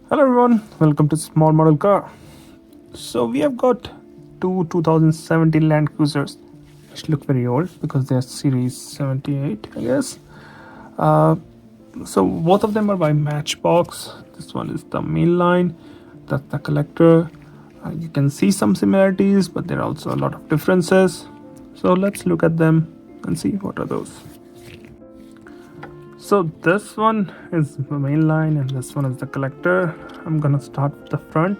Hello everyone, welcome to Small Model Car. So we have got two 2017 Land Cruisers, which look very old because they're Series 78, I guess. Uh, so both of them are by Matchbox. This one is the Mainline, that's the collector. You can see some similarities, but there are also a lot of differences. So let's look at them and see what are those. So this one is the main line and this one is the collector. I'm gonna start with the front.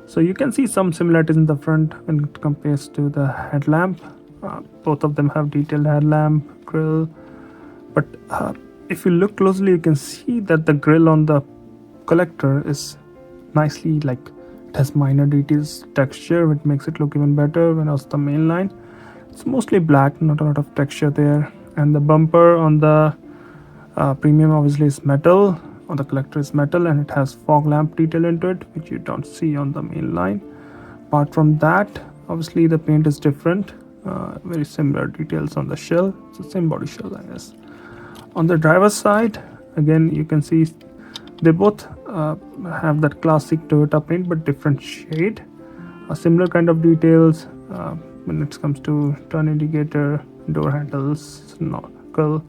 So you can see some similarities in the front when it compares to the headlamp. Both of them have detailed headlamp, grille, but if you look closely you can see that the grille on the collector is nicely, like, it has minor details, texture, which makes it look even better. When else the main line, it's mostly black, not a lot of texture there. And the bumper on the premium obviously is metal, on the collector is metal, and it has fog lamp detail into it, which you don't see on the main line. Apart from that, obviously the paint is different. Very similar details on the shell. It's the same body shell, I guess. On the driver's side, again you can see they both have that classic Toyota paint but different shade. A similar kind of details when it comes to turn indicator, door handles, knuckle.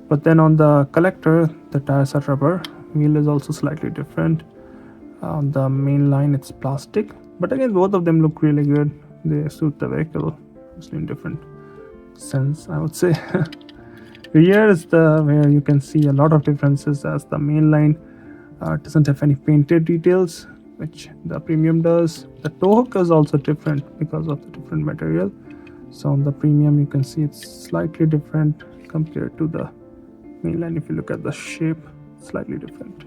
But then on the collector, the tires are rubber. Wheel is also slightly different. On the main line, it's plastic. But again, both of them look really good. They suit the vehicle, just in different sense, I would say. Rear is the where you can see a lot of differences, as the main line doesn't have any painted details, which the premium does. The tow hook is also different because of the different material. So on the premium, you can see it's slightly different compared to the mainline. If you look at the shape, slightly different.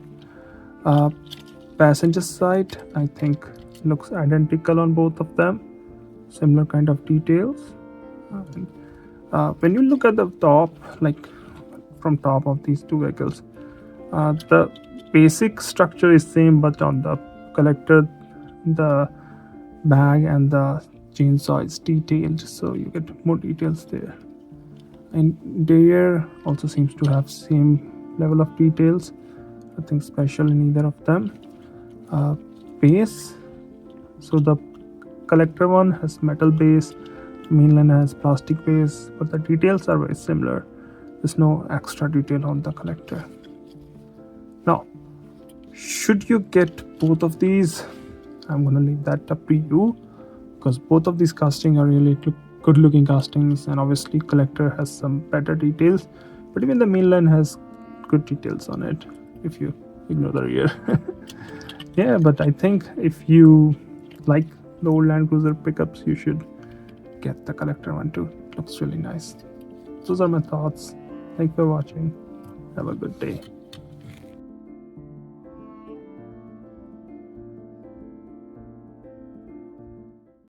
Passenger side, I think, looks identical on both of them. Similar kind of details. When you look at the top, like from top of these two vehicles, the basic structure is same, but on the collector, the bag and the chainsaw is detailed, so you get more details there. And rear also seems to have same level of details. Nothing special in either of them. Base, so the collector one has metal base, mainline has plastic base, but the details are very similar. There's no extra detail on the collector. Now, should you get both of these? I'm gonna leave that up to you, because both of these castings are really good looking castings, and obviously collector has some better details, but even the mainline has good details on it if you ignore the rear. Yeah, but I think if you like the old Land Cruiser pickups, you should get the collector one too. It looks really nice. Those are my thoughts. Thanks for watching. Have a good day.